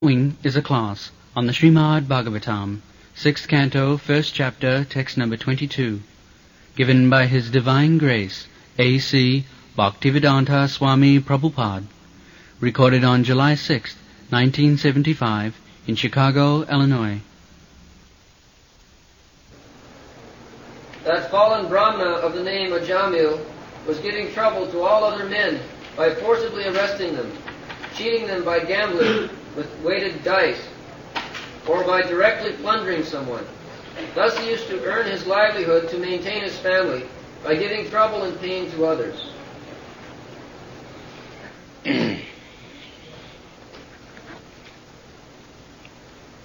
Following is a class on the Srimad Bhagavatam, 6th Canto, 1st Chapter, text number 22, given by His Divine Grace, A.C. Bhaktivedanta Swami Prabhupada, recorded on July 6, 1975, in Chicago, Illinois. That fallen brahmana of the name Ajamila was giving trouble to all other men by forcibly arresting them, cheating them by gambling with weighted dice, or by directly plundering someone. Thus he used to earn his livelihood to maintain his family by giving trouble and pain to others.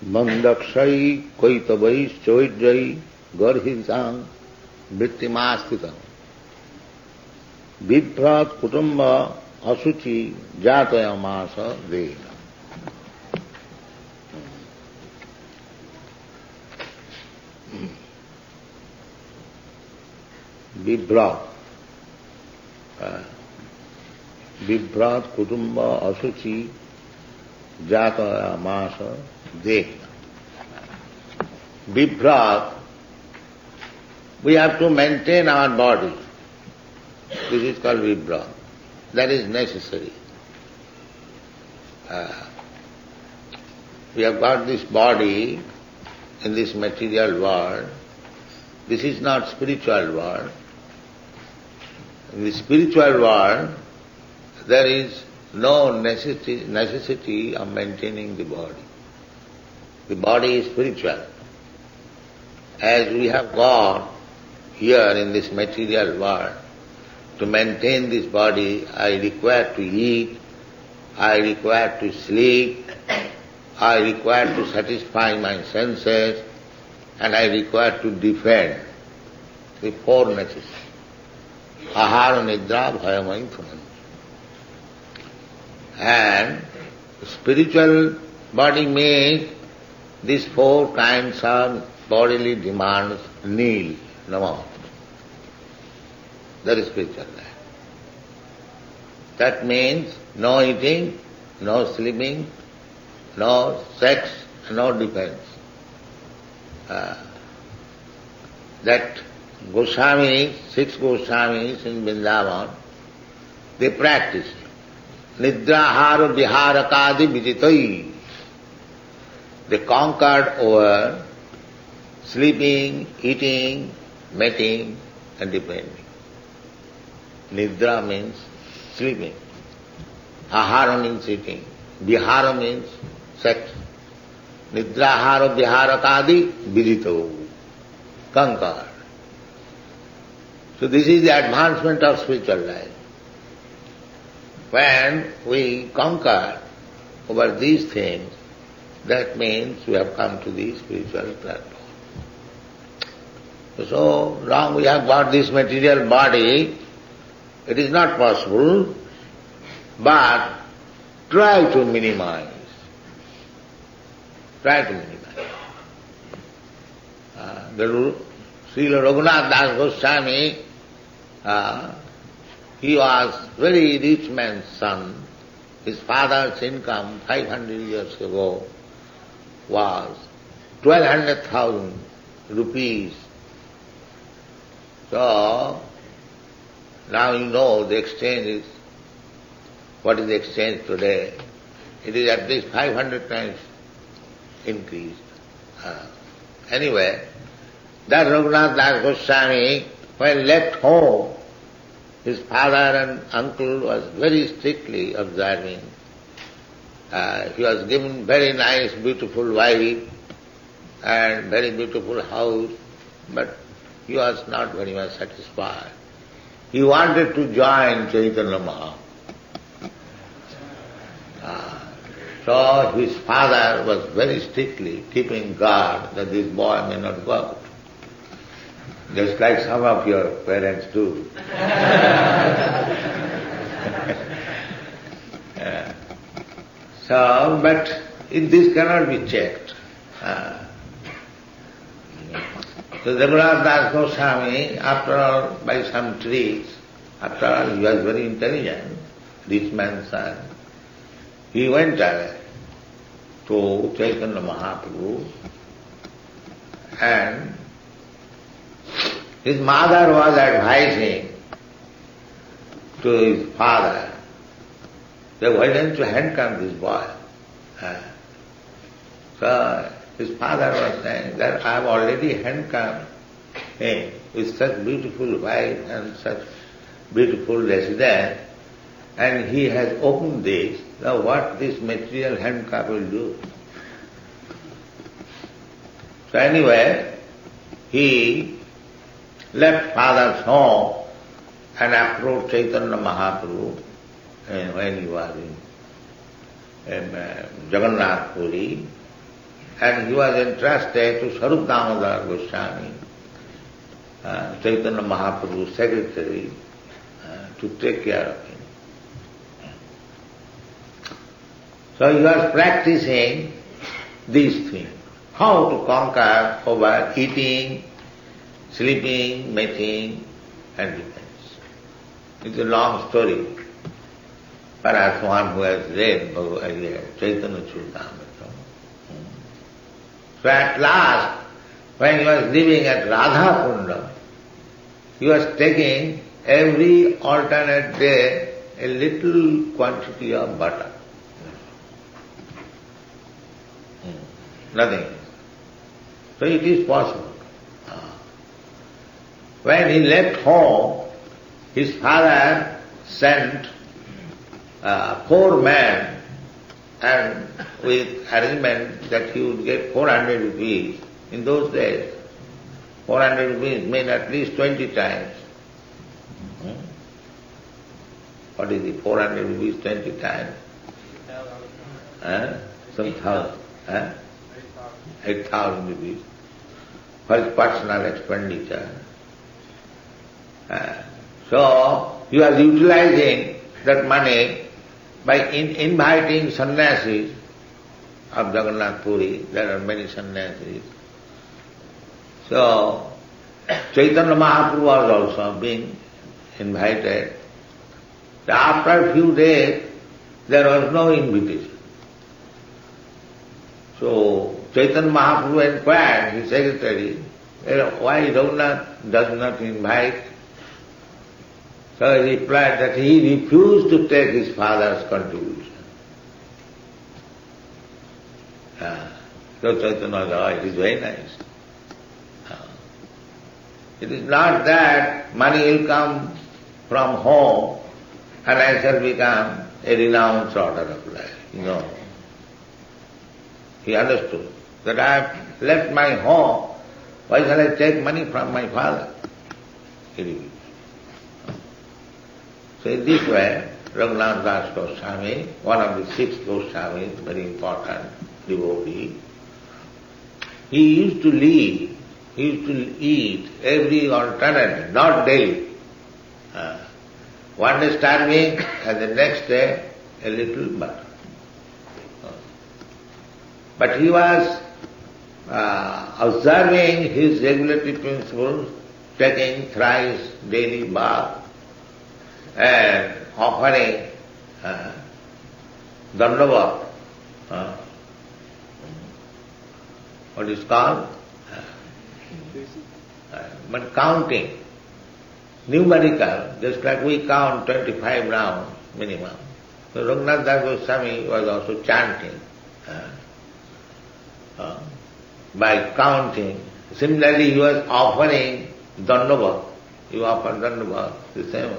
Mandaksai kaitavai choidjai garhisang vrittimastitam Vibhrat kutumba asuchi jatayamasa veda. Vibhrat kutumba asuchi jatayamasa veda. Vibhrat, we have to maintain our body. This is called vibhrat. That is necessary. We have got this body in this material world. This is not spiritual world. In the spiritual world, there is no necessity of maintaining the body. The body is spiritual. As we have got here in this material world, to maintain this body, I require to eat, I require to sleep, I require to satisfy my senses, and I require to defend the four necessities. Ahara, nidra, bhaya, mindfulness. And spiritual body means these four kinds of bodily demands nil, no. That is spiritual life. That means no eating, no sleeping, no sex, no defense. That Goswamis, 6 Goswamis in Vrindavan, they practice nidrahara viharakadi vijitai. They conquered over sleeping, eating, mating and depending. Nidra means sleeping. Ahara means eating. Vihara means sex. Nidrahara viharakadi vidito. Conquered. So this is the advancement of spiritual life. When we conquer over these things, that means we have come to the spiritual platform. So long we have got this material body, it is not possible, but try to minimize. Try to minimize. Srila Raghunath Das Goswami, he was very rich man's son. His father's income 500 years ago was 1,200,000 rupees. So, now you know the exchange is, what is the exchange today? It is at least 500 times increased. Anyway, that Raghunath Das Goswami, when left home, his father and uncle was very strictly observing. He was given very nice, beautiful wife and very beautiful house, but he was not very much satisfied. He wanted to join Chaitanya Mahaprabhu. So his father was very strictly keeping guard that this boy may not go out. Just like some of your parents do. So, but this cannot be checked. So Raghunath Das Goswami, after all, by some tricks, after all, he was very intelligent, rich man's son, he went away. to Chaitanya Mahaprabhu, and his mother was advising to his father that why don't you handcuff this boy? So his father was saying that I have already handcuffed him with such beautiful wife and such beautiful residence, and he has opened this. Now what this material handcuff will do? So anyway, he left father's home and approached Chaitanya Mahaprabhu when he was in Jagannath Puri, and he was entrusted to Sarup Damodar Goswami, Chaitanya Mahaprabhu's secretary, to take care of him. So he was practicing these things, how to conquer over eating, sleeping, mating, and defense. It's a long story. Perhaps one who has read Chaitanya Charitamrita. So at last, when he was living at Radha Kunda, he was taking every alternate day a little quantity of butter. Nothing. So it is possible. When he left home, his father sent 4 men, and with arrangement that he would get 400 rupees. In those days, 400 rupees mean at least 20 times. What is it? 400 rupees 20 times? Some thousand. 8,000 rupees for his personal expenditure. So he was utilizing that money by inviting sannyasis of Jagannath Puri. There are many sannyasis. So Chaitanya Mahaprabhu was also being invited. After a few days, there was no invitation. So Chaitanya Mahaprabhu inquired his secretary, why Raghunath does not invite? So he replied that he refused to take his father's contribution. So Chaitanya said, it is very nice. It is not that money will come from home and I shall become a renounced order of life. No. He understood that I have left my home, why shall I take money from my father? He refused. So in this way, Raghunath Das Goswami, one of the 6 Goswamis, very important devotee, he used to live, he used to eat every alternate, not daily. One day starving and the next day a little butter. But he was observing his regulatory principles, taking thrice daily bath and offering dandava, what is called? But counting, numerical, just like we count 25 rounds minimum. So Raghunath Das Goswami was also chanting by counting. Similarly, he was offering dandava. He offered dandava, the same.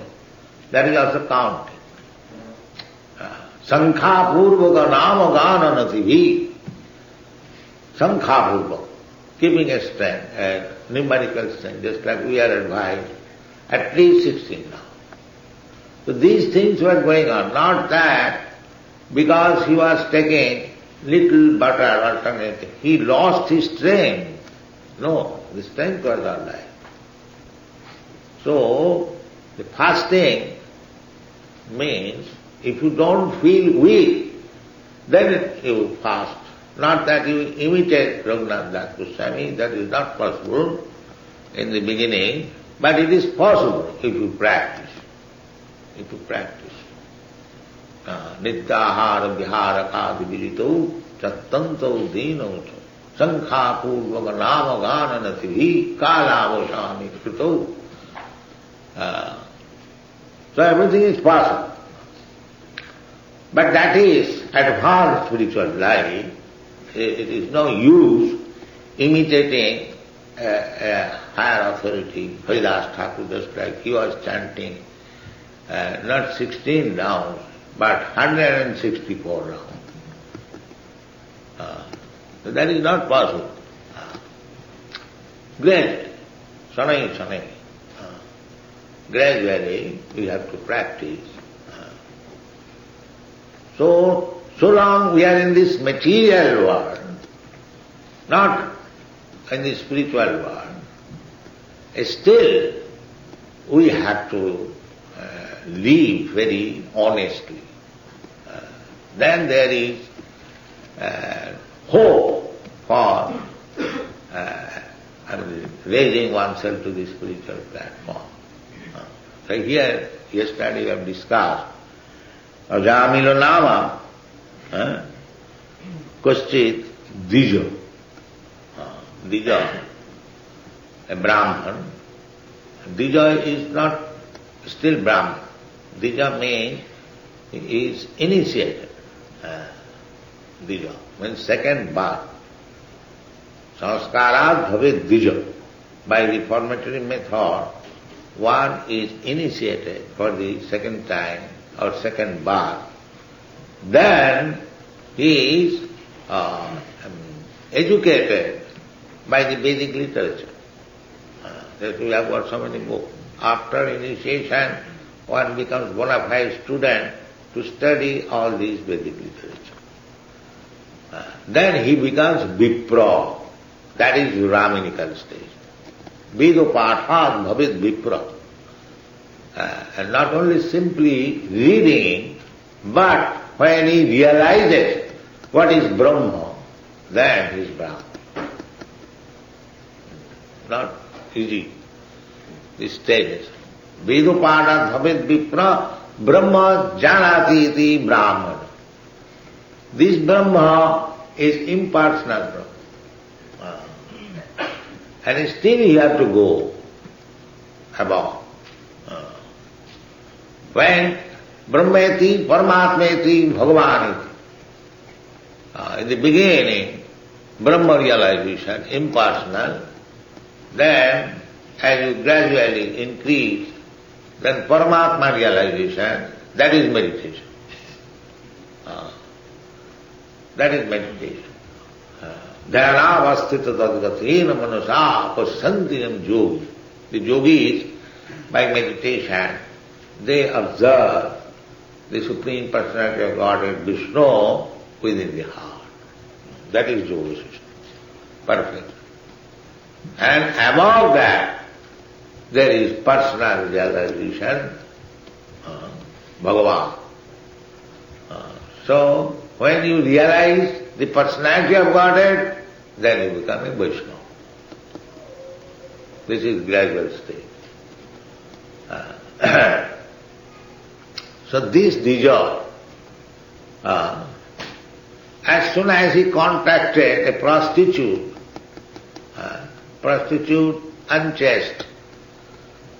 That is also counting. Sankha purvaka nama gana natibhi. Sankha purvaka. Keeping a strength, a numerical strength, just like we are advised, at least 16 now. So these things were going on, not that because he was taking little butter alternative, he lost his strength. No, the strength was all right. So, the fasting means if you don't feel weak, then you fast. Not that you imitate Raghunath Das Goswami, that is not possible in the beginning, but it is possible if you practice. If you practice. Nityahara vihara kadi virito chattanto dino sankha purvaga nama gana nati kalavasani krito. So everything is possible. But that is advanced spiritual life. It is no use imitating a higher authority. Haridas Thakur, just like he was chanting not 16 rounds, but 164 rounds. So that is not possible. Gradually, gradually we have to practice. So long we are in this material world, not in the spiritual world, still we have to live very honestly. Then there is hope for raising oneself to the spiritual platform. So here, yesterday we have discussed Ajamila nama Kaschit Dija. Dija, a Brahman. Dija is not still Brahman. Dija means he is initiated. Dija means second birth. Sanskarat bhavet Dija. By the formatory method, one is initiated for the second time or second birth. Then he is educated by the Vedic literature. That we have got so many books. After initiation, one becomes bona fide student to study all these Vedic literature. Then he becomes Vipra. That is Raminical stage. Vedo Pathat Bhavid Vipra. And not only simply reading, but when he realizes what is Brahma, then he is Brahma. Not easy, these stages. Vedo Pathat Bhavid Vipra Brahma Janati iti Brahmana. This Brahma is impersonal Brahma. And still you have to go above. When Brahmeti, Paramatmeti, Bhagavaniti. In the beginning, Brahma realization, impersonal, then as you gradually increase, then Paramatma realization, that is meditation. That is meditation. Dhyanavastita tadgatina manasa pasantiyam yogi. The yogis, by meditation, they observe the Supreme Personality of Godhead, Vishnu, within the heart. That is yoga system. Perfect. And above that, there is personal realization, Bhagavan. So, when you realize the personality of Godhead, then you become a Vaishnava. This is gradual stage. So this Dija, as soon as he contacted a prostitute unchaste,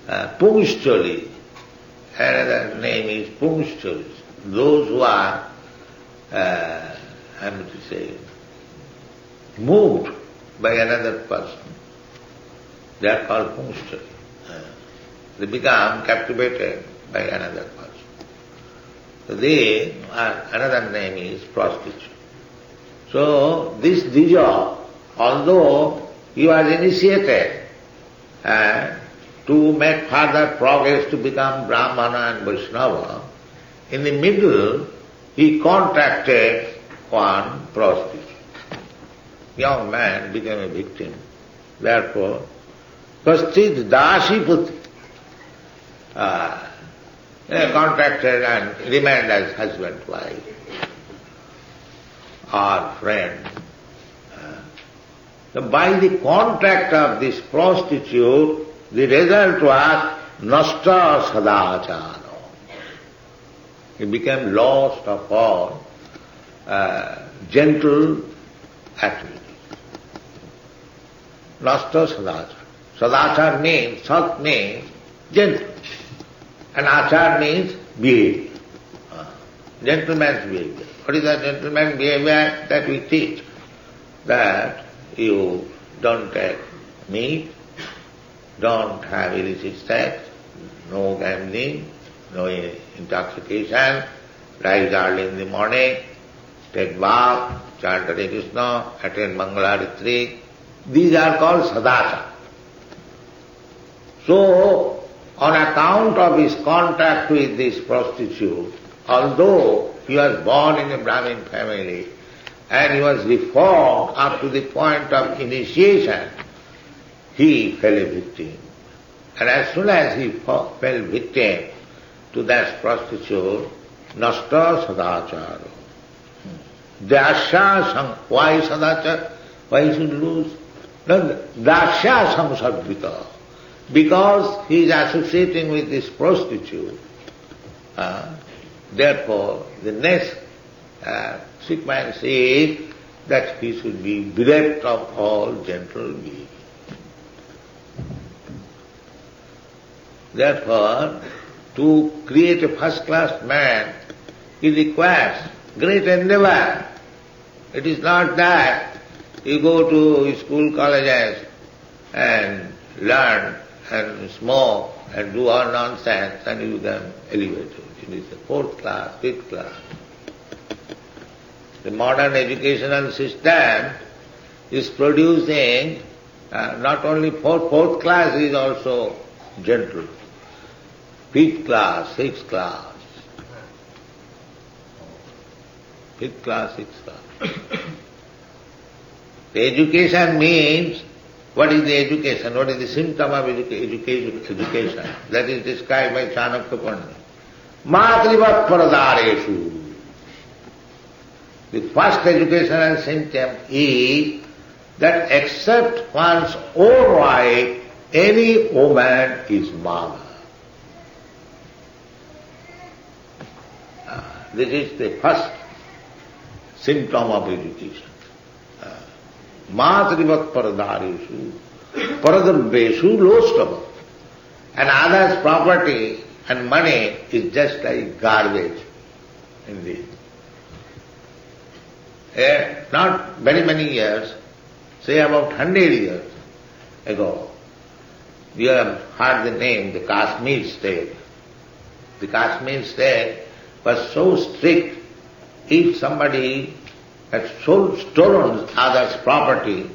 Pungshchali, another name is Pungshchalis, those who are, moved by another person, they are called Pungshchali. They become captivated by another person. So another name is prostitute. So this Dija, although he was initiated to make further progress to become Brahmana and Vaishnava, in the middle he contacted one prostitute. Young man became a victim. Therefore, Kaschit Dashi Puti contracted and remained as husband, wife, or friend. So by the contact of this prostitute, the result was nasta sadachara. He became lost of all gentle activity. Nasta sadachar. Sadachar means, sat means gentle. And achar means behavior. Gentleman's behavior. What is that gentleman's behavior? That we teach. That you don't take meat, don't have illicit sex, no gambling, no intoxication, rise early in the morning, take bath, chant Hare Krishna, attend Mangala retreat. These are called sadachar. So, on account of his contact with this prostitute, although he was born in a Brahmin family and he was reformed up to the point of initiation, he fell a victim. And as soon as he fell victim to that prostitute, nasta sadachara. Dasya why sadachara? Why he should lose? No, dasya samsadvita. Because he is associating with this prostitute, therefore the next sequence is that he should be bereft of all gentle being. Therefore, to create a first-class man, it requires great endeavor. It is not that you go to school, colleges and learn and smoke and do all nonsense and you become elevated. It is the fourth class, fifth class. The modern educational system is producing not only fourth class is also gentle. Fifth class, sixth class. Fifth class, sixth class. The education means, what is the education? What is the symptom of education? That is described by Chanakya Pandit. Matrivat paradareshu. The first educational symptom is that except one's own wife, any woman is mother. This is the first symptom of education. Matrivat paradareshu, paradarbeshu lostava. And others' property and money is just like garbage in this. Not very many years, say about 100 years ago, you have heard the name, the Kashmir state. The Kashmir state was so strict, if somebody had stolen others' property,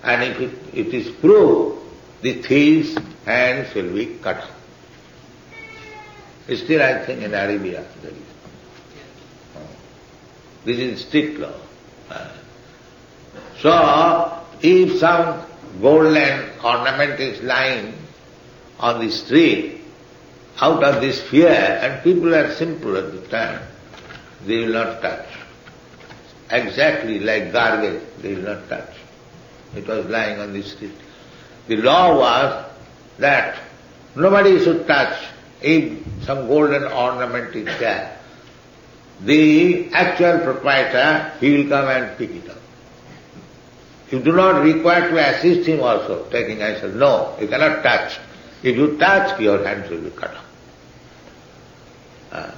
and if it is proved, the thief's hands will be cut off. Still, I think in Arabia there is. This is strict law. So, if some golden ornament is lying on the street, out of this fear, and people are simple at the time, they will not touch. Exactly like garbage, they will not touch. It was lying on the street. The law was that nobody should touch if some golden ornament is there. The actual proprietor, he will come and pick it up. You do not require to assist him also, taking answer. No, you cannot touch. If you touch, your hands will be cut off.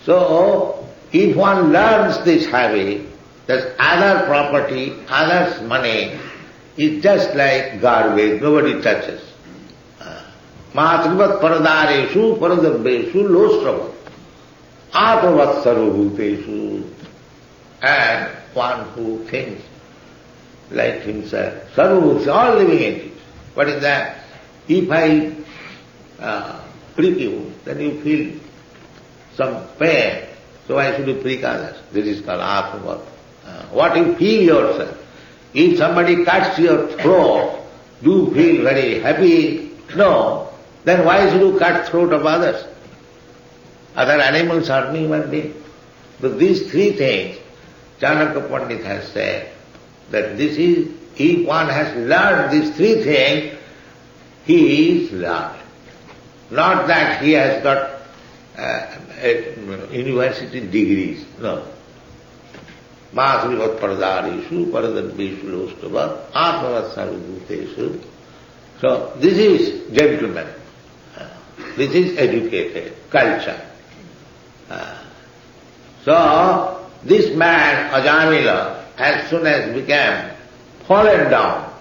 So, if one learns this habit, that other property, others' money is just like garbage, nobody touches. Matrivat paradareshu paradarbeshu lostrava atavat sarvabhuteshu. And one who thinks like himself, sarvabhuta, all living entities. What is that? If I prick you, then you feel some pain, so why should you prick others? This is called atavat. What you feel yourself. If somebody cuts your throat, do you feel very happy? No. Then why should you cut throat of others? Other animals are human beings. But these three things, Chanakya Pandit has said, that this is, if one has learned these three things, he is learned. Not that he has got university degrees, no. Māsrivat paradarishu, paradadvishu lostava, atmavat sarvabhuteshu. So this is gentleman. This is educated, culture. So this man, Ajamila, as soon as became fallen down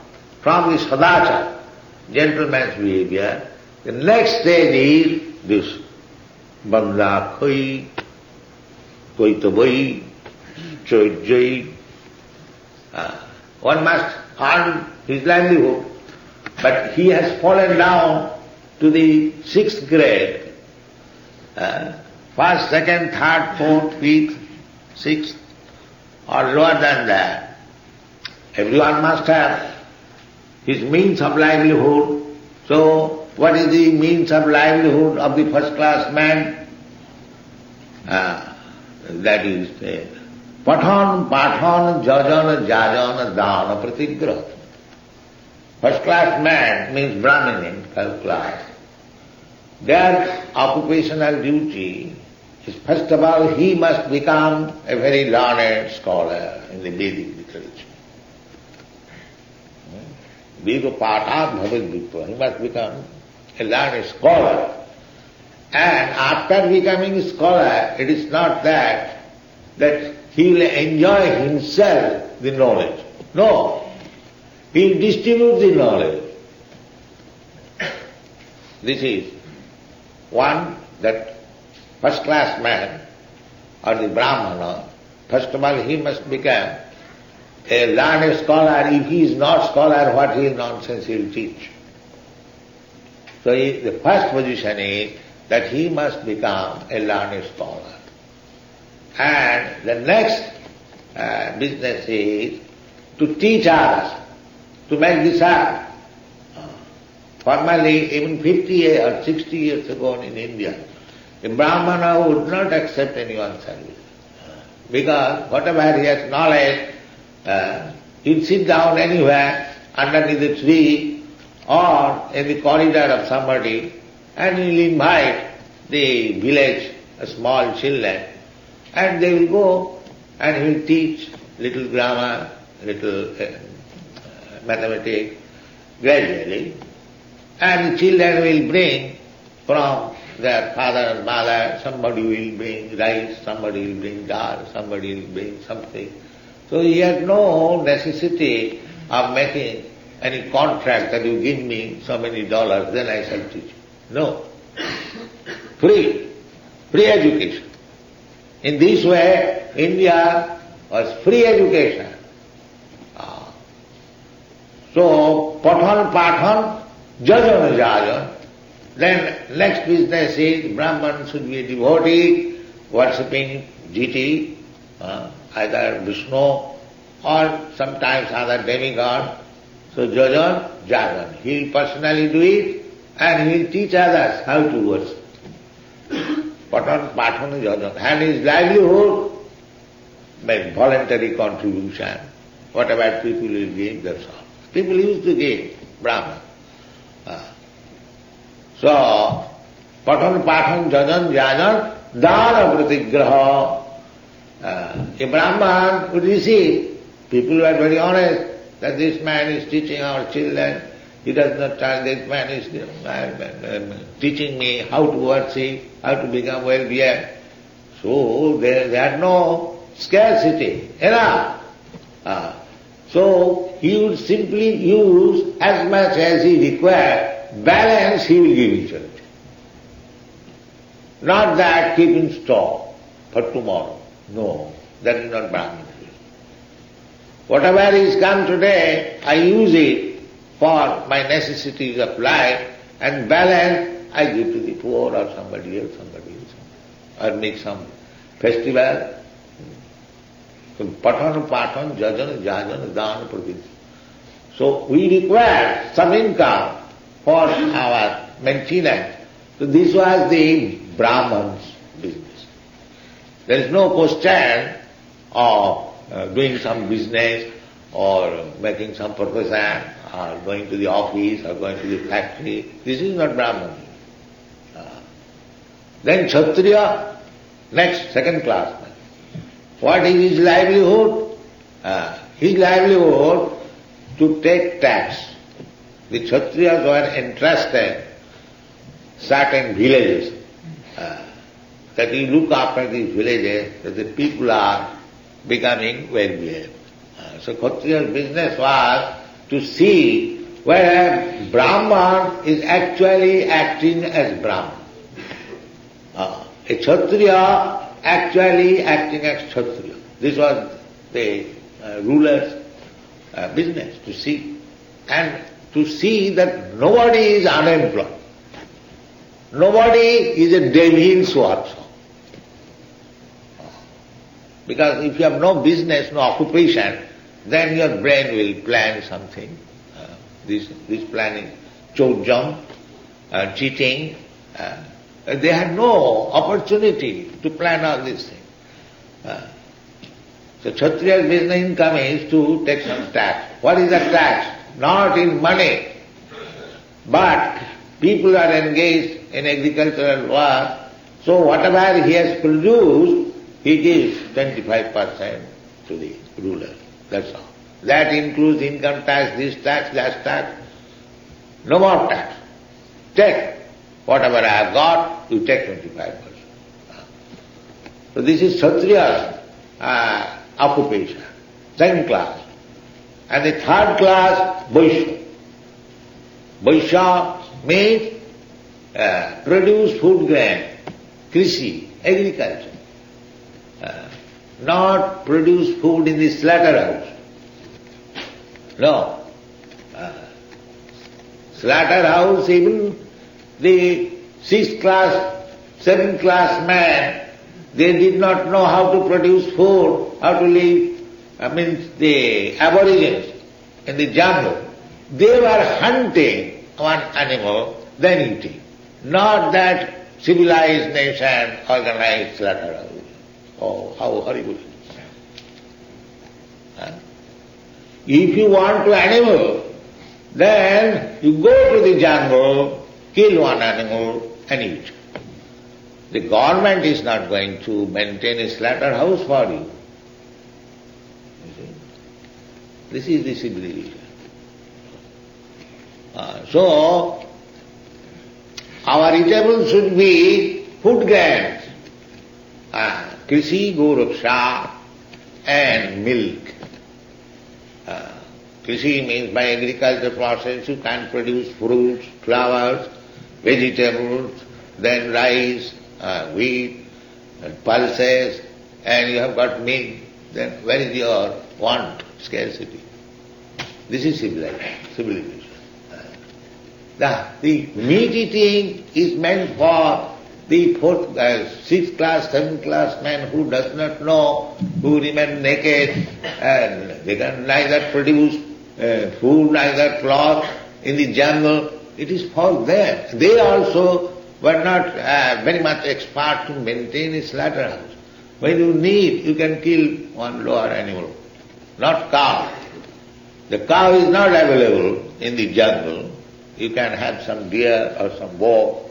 from this sadachara, gentleman's behavior, the next stage is this banda khoi, koitabai, choijai. One must earn his livelihood, but he has fallen down to the 6th grade. First, second, third, fourth, fifth, sixth, or lower than that. Everyone must have his means of livelihood. So, what is the means of livelihood of the first class man? That is pathan, pathan, jajana, jajana, dana, pratigraha. First class man means brahmin, first class. Their occupational duty is, first of all, he must become a very learned scholar in the Vedic literature. Veda patat bhavet vipra. He must become a learned scholar. And after becoming a scholar, it is not that he will enjoy himself the knowledge. No. He will distribute the knowledge. This is one, that first class man or the brahmana, first of all he must become a learned scholar. If he is not scholar, what is nonsense he will teach. So the first position is that he must become a learned scholar. And the next business is to teach others, to make disciples. Formerly, even 50 years or 60 years ago in India, a brahmana would not accept anyone's service. Because whatever he has knowledge, he'll sit down anywhere underneath the tree or in the corridor of somebody, and he'll invite the village small children, and they will go and he'll teach little grammar, little mathematics gradually. And the children will bring from their father and mother, somebody will bring rice, somebody will bring dal, somebody will bring something. So he had no necessity of making any contract that you give me so many dollars, then I shall teach you. No. Free education. In this way, India was free education. So, pathan, jajana, jajana. Then next business is Brahman should be a devotee, worshipping deity, either Vishnu or sometimes other demigod. So jajan, jajan. He will personally do it and he will teach others how to worship. Pathan, jajan. And his livelihood by voluntary contribution, whatever people will give, that's all. People used to give Brahman. So, pathan, jajan, jajan, dana pratigraha. A Brahman would receive. People were very honest that this man is teaching our children. He does not tell this man is teaching me how to worship, how to become well-behaved. So they had no scarcity, enough. So he would simply use as much as he required. Balance he will give in charity. Not that keep in store for tomorrow. No, that is not Brahmin. Whatever is come today, I use it for my necessities of life, and balance I give to the poor or somebody else, or make some festival. So pathan, jajana, jajana, dana, pratik. So we require some income for our maintenance. So this was the Brahman's business. There is no question of doing some business or making some profession or going to the office or going to the factory. This is not Brahman. Then Kshatriya, next, second class man. What is his livelihood? His livelihood to take tax. The Kshatriyas were entrusted certain villages, that you look after these villages, that the people are becoming well behaved. So Kshatriya's business was to see whether Brahman is actually acting as Brahman. A Kshatriya actually acting as Kshatriya. This was the ruler's business, to see. And to see that nobody is unemployed. Nobody is a devil's workshop. Because if you have no business, no occupation, then your brain will plan something. This planning, chojam, cheating. They had no opportunity to plan all these things. So Kshatriya's business income is to take some tax. What is the tax? Not in money, but people are engaged in agricultural work, so whatever he has produced, he gives 25% to the ruler. That's all. That includes income tax, this tax, that tax. No more tax. Take whatever I have got, you take 25%. So this is Kshatriya's occupation, second class. And the third class, Vaishya. Vaishya means produce food grain, krishi, agriculture. Not produce food in the slaughterhouse. No. Slaughterhouse, even the 6th class, 7th class man, they did not know how to produce food, how to live. The aborigines in the jungle, they were hunting one animal, then eating. Not that civilized nation organized slaughterhouse. Oh, how horrible. If you want to animal, then you go to the jungle, kill one animal and eat. The government is not going to maintain a slaughterhouse for you. This is the civilization. So, our eatables should be food grains, krishi, goraksha, and milk. Krishi means by agriculture process you can produce fruits, flowers, vegetables, then rice, wheat, and pulses, and you have got meat. Then where is your want, scarcity? This is civilization. The meat eating is meant for the 6th class, 7th class man who does not know, who remain naked, and they can neither produce food, neither cloth in the jungle. It is for them. They also were not very much expert to maintain a slaughterhouse. When you need, you can kill one lower animal, not cow. The cow is not available in the jungle. You can have some deer or some boar.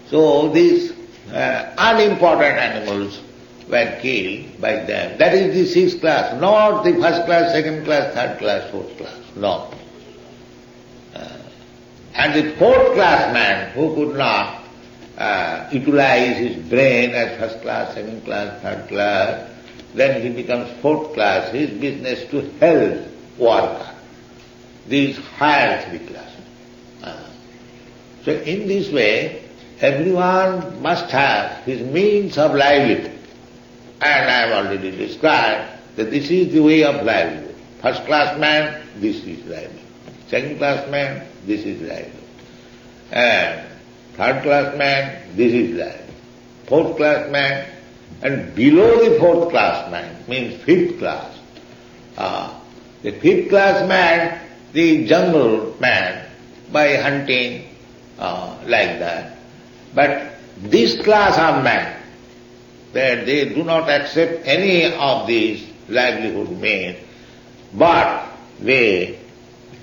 So these unimportant animals were killed by them. That is the 6th class, not the 1st class, 2nd class, 3rd class, 4th class. No. And the 4th class man who could not utilize his brain as 1st class, 2nd class, 3rd class, then he becomes 4th class. His business to help worker. These higher 3 classes. So in this way, everyone must have his means of livelihood. And I have already described that this is the way of livelihood. 1st class man, this is livelihood. 2nd class man, this is livelihood. And 3rd class man, this is livelihood. 4th class man, and below the 4th class man means 5th class. The 5th class man, the jungle man, by hunting, like that. But this class of man, they do not accept any of these livelihood means, but they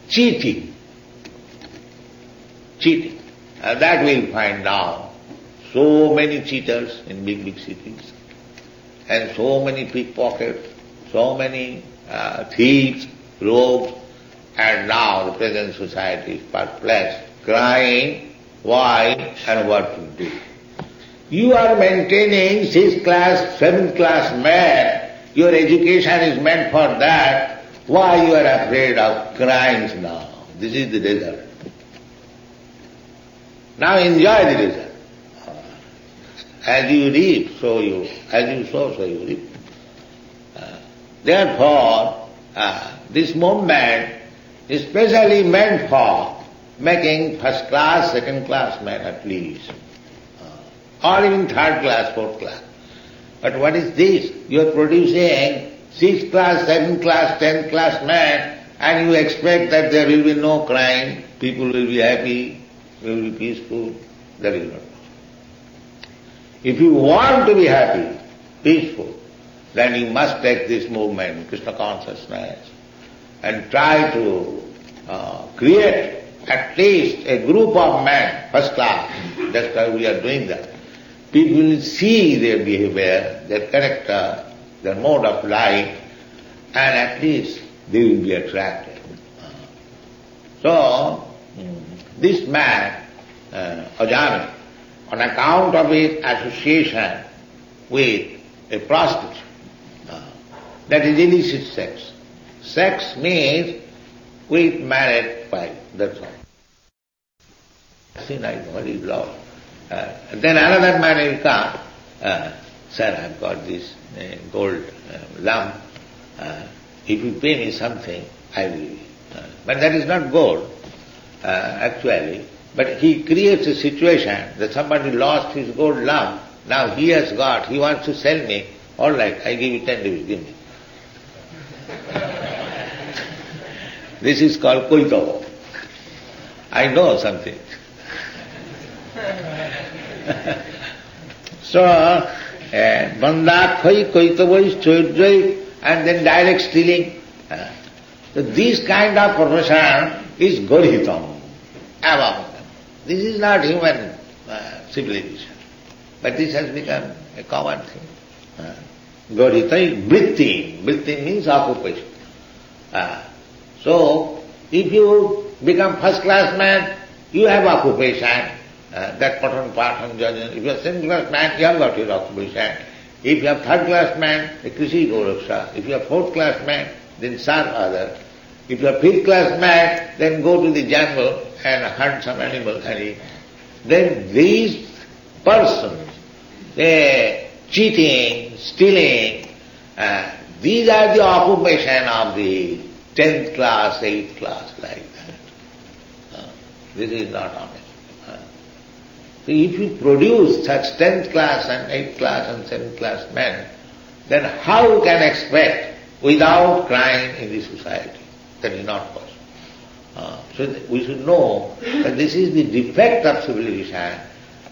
cheating. That we'll find now. So many cheaters in big cities. and so many pickpockets, so many thieves, rogues, and now the present society is perplexed, crying why and what to do. You are maintaining 6th class, 7th class man, your education is meant for that, why you are afraid of crimes now? This is the result. Now enjoy the result. As you reap, so you, as you sow, so you reap. Therefore, this movement is specially meant for making 1st class, 2nd class men at least, or even 3rd class, 4th class. But what is this? You are producing 6th class, 7th class, 10th class men, and you expect that there will be no crime, people will be happy, will be peaceful. That is not. If you want to be happy, peaceful, then you must take this movement, Krishna consciousness, and try to create at least a group of men, 1st class. That's why we are doing that. People will see their behavior, their character, their mode of life, and at least they will be attracted. So, this man, Ajamila, on account of his association with a prostitute, that is illicit sex. Sex means with married wife, that's all. Sin I know, is love. Then another man will come, sir, I've got this gold lump, if you pay me something, I will give you. But that is not gold, actually. But he creates a situation that somebody lost his gold lump, now he has got, he wants to sell me, all right, I give you 10 rupees, give me. This is called koitavo. I know something. So, bandakhoi, koitavo is choidjoi, and then direct stealing. So this kind of profession is gorihitam among them. This is not human civilization, but this has become a common thing. Gorhita is vritti. Vritti means occupation. So, if you become 1st class man, you have occupation, that patan, jajan. If you are 2nd class man, you have got your occupation. If you are 3rd class man, the krishi goraksha. If you are 4th class man, then serve other. If you are 5th class man, then go to the jungle and hunt some animal and eat. Then these persons, they cheating, stealing, these are the occupation of the 10th class, 8th class, like that. This is not honest. So if you produce such 10th class and 8th class and 7th class men, then how you can expect without crime in the society? That is not possible. So we should know that this is the defect of civilization,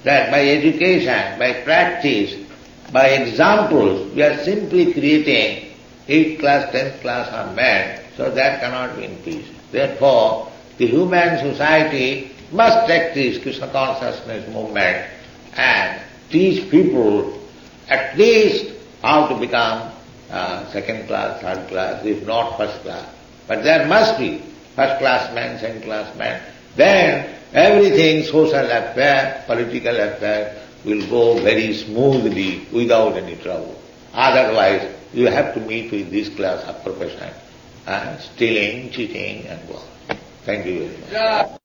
that by education, by practice, by examples, we are simply creating 8th class, 10th class of men, so that cannot be in peace. Therefore, the human society must take this Krishna consciousness movement and teach people at least how to become 2nd class, 3rd class, if not 1st class. But there must be 1st class man, 2nd class man. Then everything, social affair, political affair, will go very smoothly without any trouble. Otherwise, you have to meet with this class of profession, stealing, cheating, and so on. Thank you very much.